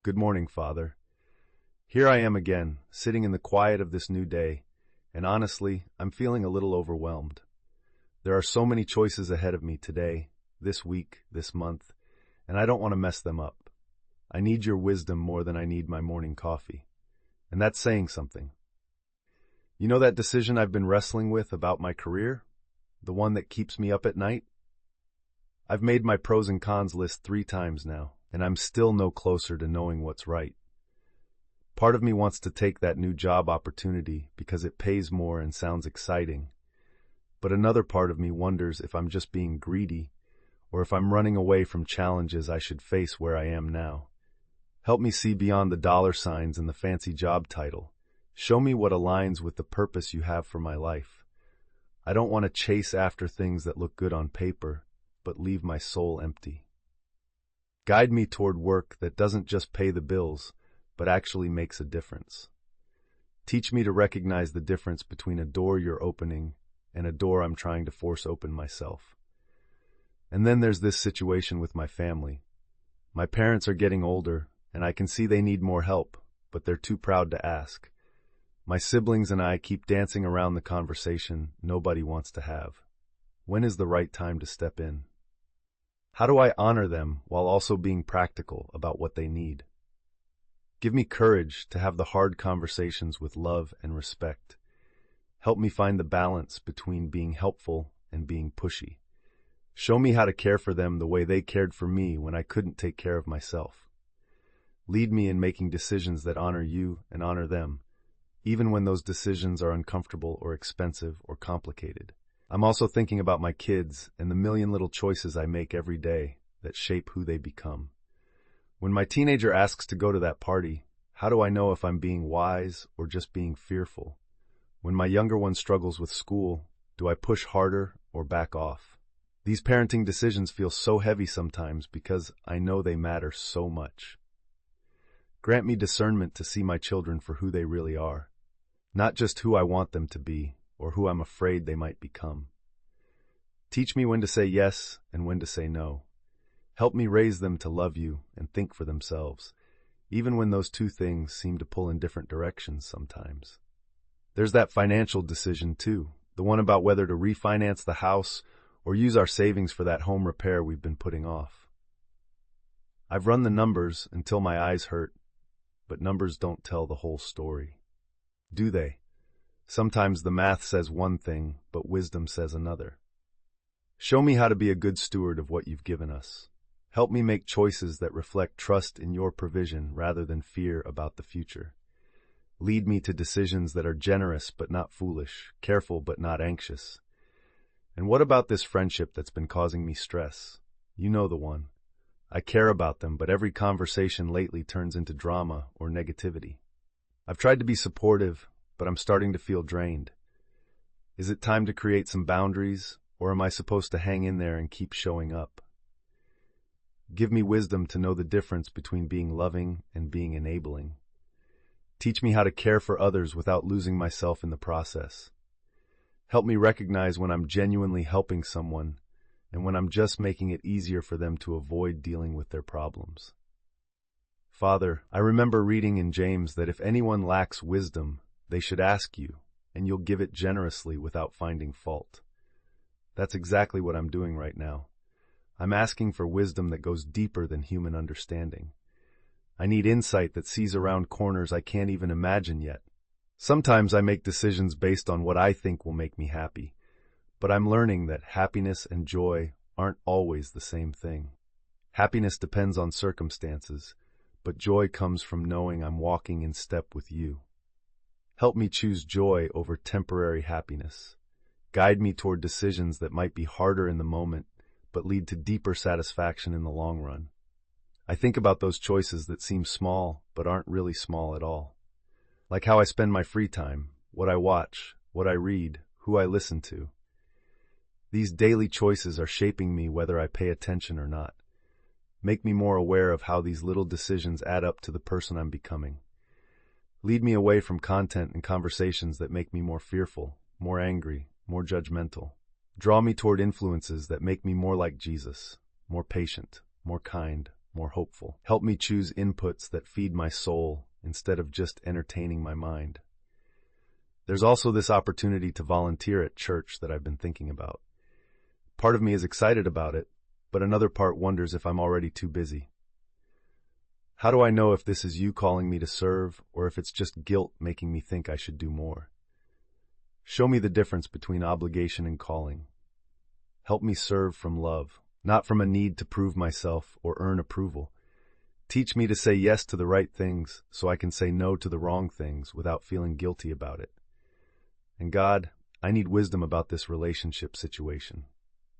Good morning, Father. Here I am again, sitting in the quiet of this new day, and honestly, I'm feeling a little overwhelmed. There are so many choices ahead of me today, this week, this month, and I don't want to mess them up. I need your wisdom more than I need my morning coffee. And that's saying something. You know that decision I've been wrestling with about my career? The one that keeps me up at night? I've made my pros and cons list 3 times now, and I'm still no closer to knowing what's right. Part of me wants to take that new job opportunity because it pays more and sounds exciting. But another part of me wonders if I'm just being greedy or if I'm running away from challenges I should face where I am now. Help me see beyond the dollar signs and the fancy job title. Show me what aligns with the purpose you have for my life. I don't want to chase after things that look good on paper, but leave my soul empty. Guide me toward work that doesn't just pay the bills, but actually makes a difference. Teach me to recognize the difference between a door you're opening and a door I'm trying to force open myself. And then there's this situation with my family. My parents are getting older, and I can see they need more help, but they're too proud to ask. My siblings and I keep dancing around the conversation nobody wants to have. When is the right time to step in? How do I honor them while also being practical about what they need? Give me courage to have the hard conversations with love and respect. Help me find the balance between being helpful and being pushy. Show me how to care for them the way they cared for me when I couldn't take care of myself. Lead me in making decisions that honor you and honor them, even when those decisions are uncomfortable or expensive or complicated. I'm also thinking about my kids and the million little choices I make every day that shape who they become. When my teenager asks to go to that party, how do I know if I'm being wise or just being fearful? When my younger one struggles with school, do I push harder or back off? These parenting decisions feel so heavy sometimes because I know they matter so much. Grant me discernment to see my children for who they really are, not just who I want them to be or who I'm afraid they might become. Teach me when to say yes and when to say no. Help me raise them to love you and think for themselves, even when those two things seem to pull in different directions sometimes. There's that financial decision too, the one about whether to refinance the house or use our savings for that home repair we've been putting off. I've run the numbers until my eyes hurt, but numbers don't tell the whole story. Do they? Sometimes the math says one thing, but wisdom says another. Show me how to be a good steward of what you've given us. Help me make choices that reflect trust in your provision rather than fear about the future. Lead me to decisions that are generous but not foolish, careful but not anxious. And what about this friendship that's been causing me stress? You know the one. I care about them, but every conversation lately turns into drama or negativity. I've tried to be supportive, but I'm starting to feel drained. Is it time to create some boundaries, or am I supposed to hang in there and keep showing up? Give me wisdom to know the difference between being loving and being enabling. Teach me how to care for others without losing myself in the process. Help me recognize when I'm genuinely helping someone and when I'm just making it easier for them to avoid dealing with their problems. Father, I remember reading in James that if anyone lacks wisdom, they should ask you, and you'll give it generously without finding fault. That's exactly what I'm doing right now. I'm asking for wisdom that goes deeper than human understanding. I need insight that sees around corners I can't even imagine yet. Sometimes I make decisions based on what I think will make me happy, but I'm learning that happiness and joy aren't always the same thing. Happiness depends on circumstances, but joy comes from knowing I'm walking in step with you. Help me choose joy over temporary happiness. Guide me toward decisions that might be harder in the moment, but lead to deeper satisfaction in the long run. I think about those choices that seem small, but aren't really small at all. Like how I spend my free time, what I watch, what I read, who I listen to. These daily choices are shaping me whether I pay attention or not. Make me more aware of how these little decisions add up to the person I'm becoming. Lead me away from content and conversations that make me more fearful, more angry, more judgmental. Draw me toward influences that make me more like Jesus, more patient, more kind, more hopeful. Help me choose inputs that feed my soul instead of just entertaining my mind. There's also this opportunity to volunteer at church that I've been thinking about. Part of me is excited about it, but another part wonders if I'm already too busy. How do I know if this is you calling me to serve, or if it's just guilt making me think I should do more? Show me the difference between obligation and calling. Help me serve from love, not from a need to prove myself or earn approval. Teach me to say yes to the right things so I can say no to the wrong things without feeling guilty about it. And God, I need wisdom about this relationship situation.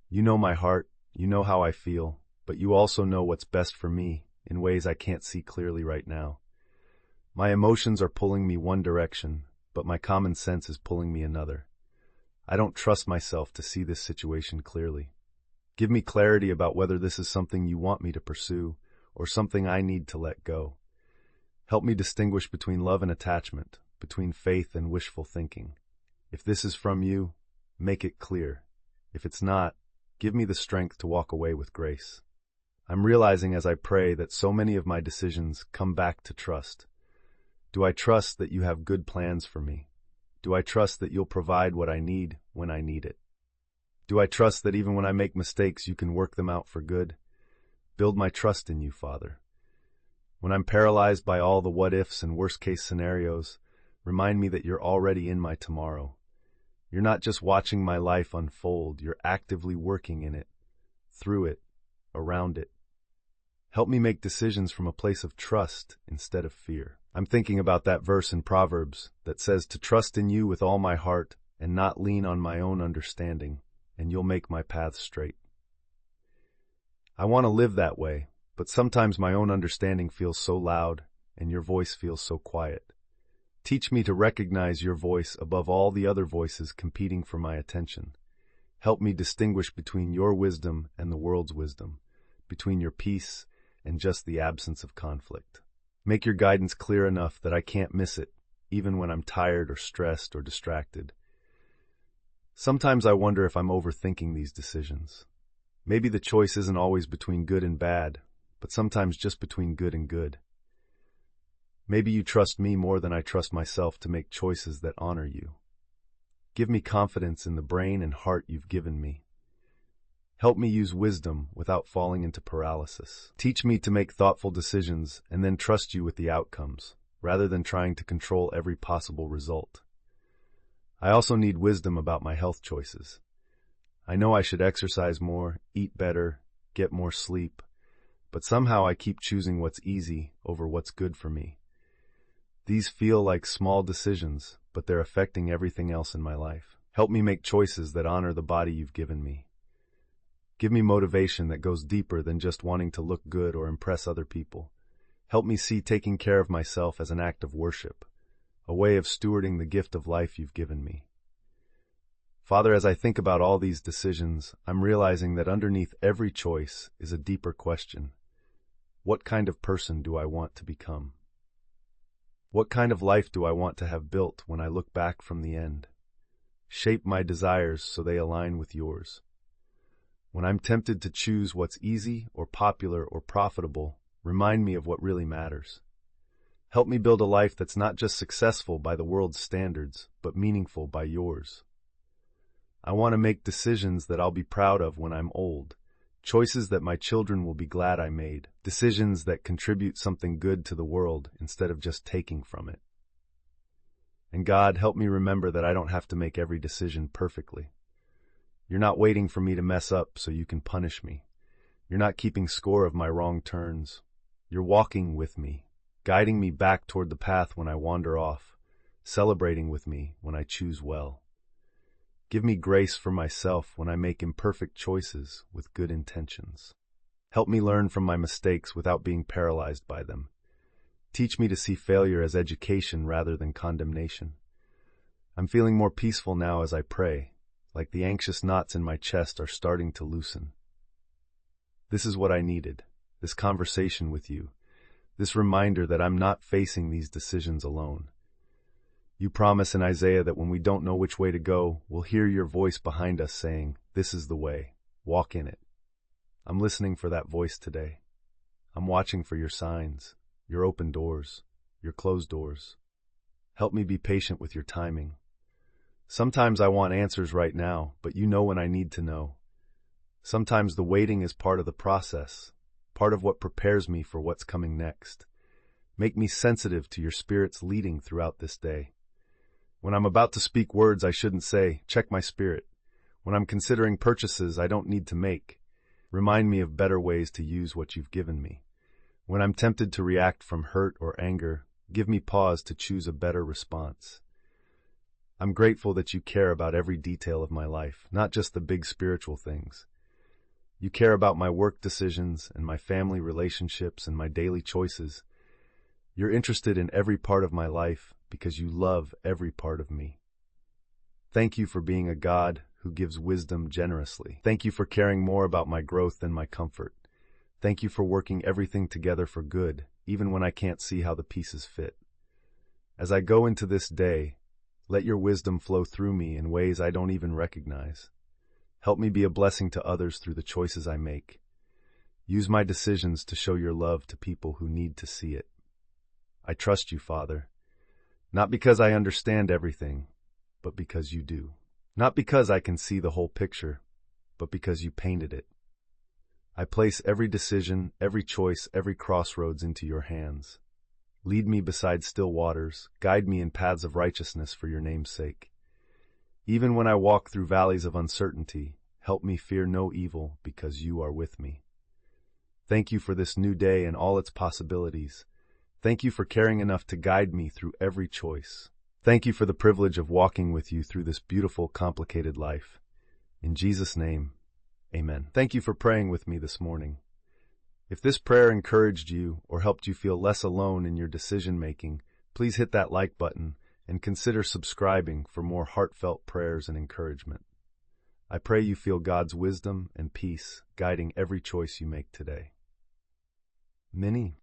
You know my heart, you know how I feel, but you also know what's best for me in ways I can't see clearly right now. My emotions are pulling me one direction, but my common sense is pulling me another. I don't trust myself to see this situation clearly. Give me clarity about whether this is something you want me to pursue or something I need to let go. Help me distinguish between love and attachment, between faith and wishful thinking. If this is from you, make it clear. If it's not, give me the strength to walk away with grace. I'm realizing as I pray that so many of my decisions come back to trust. Do I trust that you have good plans for me? Do I trust that you'll provide what I need when I need it? Do I trust that even when I make mistakes, you can work them out for good? Build my trust in you, Father. When I'm paralyzed by all the what-ifs and worst-case scenarios, remind me that you're already in my tomorrow. You're not just watching my life unfold, you're actively working in it, through it, around it. Help me make decisions from a place of trust instead of fear. I'm thinking about that verse in Proverbs that says to trust in you with all my heart and not lean on my own understanding, and you'll make my paths straight. I want to live that way, but sometimes my own understanding feels so loud and your voice feels so quiet. Teach me to recognize your voice above all the other voices competing for my attention. Help me distinguish between your wisdom and the world's wisdom, between your peace and just the absence of conflict. Make your guidance clear enough that I can't miss it, even when I'm tired or stressed or distracted. Sometimes I wonder if I'm overthinking these decisions. Maybe the choice isn't always between good and bad, but sometimes just between good and good. Maybe you trust me more than I trust myself to make choices that honor you. Give me confidence in the brain and heart you've given me. Help me use wisdom without falling into paralysis. Teach me to make thoughtful decisions and then trust you with the outcomes, rather than trying to control every possible result. I also need wisdom about my health choices. I know I should exercise more, eat better, get more sleep, but somehow I keep choosing what's easy over what's good for me. These feel like small decisions, but they're affecting everything else in my life. Help me make choices that honor the body you've given me. Give me motivation that goes deeper than just wanting to look good or impress other people. Help me see taking care of myself as an act of worship, a way of stewarding the gift of life you've given me. Father, as I think about all these decisions, I'm realizing that underneath every choice is a deeper question. What kind of person do I want to become? What kind of life do I want to have built when I look back from the end? Shape my desires so they align with yours. When I'm tempted to choose what's easy or popular or profitable, remind me of what really matters. Help me build a life that's not just successful by the world's standards, but meaningful by yours. I want to make decisions that I'll be proud of when I'm old, choices that my children will be glad I made, decisions that contribute something good to the world instead of just taking from it. And God, help me remember that I don't have to make every decision perfectly. You're not waiting for me to mess up so you can punish me. You're not keeping score of my wrong turns. You're walking with me, guiding me back toward the path when I wander off, celebrating with me when I choose well. Give me grace for myself when I make imperfect choices with good intentions. Help me learn from my mistakes without being paralyzed by them. Teach me to see failure as education rather than condemnation. I'm feeling more peaceful now as I pray, like the anxious knots in my chest are starting to loosen. This is what I needed, this conversation with you, this reminder that I'm not facing these decisions alone. You promise in Isaiah that when we don't know which way to go, we'll hear your voice behind us saying, "This is the way, walk in it." I'm listening for that voice today. I'm watching for your signs, your open doors, your closed doors. Help me be patient with your timing. Sometimes I want answers right now, but you know when I need to know. Sometimes the waiting is part of the process, part of what prepares me for what's coming next. Make me sensitive to your Spirit's leading throughout this day. When I'm about to speak words I shouldn't say, check my spirit. When I'm considering purchases I don't need to make, remind me of better ways to use what you've given me. When I'm tempted to react from hurt or anger, give me pause to choose a better response. I'm grateful that you care about every detail of my life, not just the big spiritual things. You care about my work decisions and my family relationships and my daily choices. You're interested in every part of my life because you love every part of me. Thank you for being a God who gives wisdom generously. Thank you for caring more about my growth than my comfort. Thank you for working everything together for good, even when I can't see how the pieces fit. As I go into this day, let your wisdom flow through me in ways I don't even recognize. Help me be a blessing to others through the choices I make. Use my decisions to show your love to people who need to see it. I trust you, Father, not because I understand everything, but because you do. Not because I can see the whole picture, but because you painted it. I place every decision, every choice, every crossroads into your hands. Lead me beside still waters, guide me in paths of righteousness for your name's sake. Even when I walk through valleys of uncertainty, help me fear no evil because you are with me. Thank you for this new day and all its possibilities. Thank you for caring enough to guide me through every choice. Thank you for the privilege of walking with you through this beautiful, complicated life. In Jesus' name, amen. Thank you for praying with me this morning. If this prayer encouraged you or helped you feel less alone in your decision-making, please hit that like button and consider subscribing for more heartfelt prayers and encouragement. I pray you feel God's wisdom and peace guiding every choice you make today. Minnie.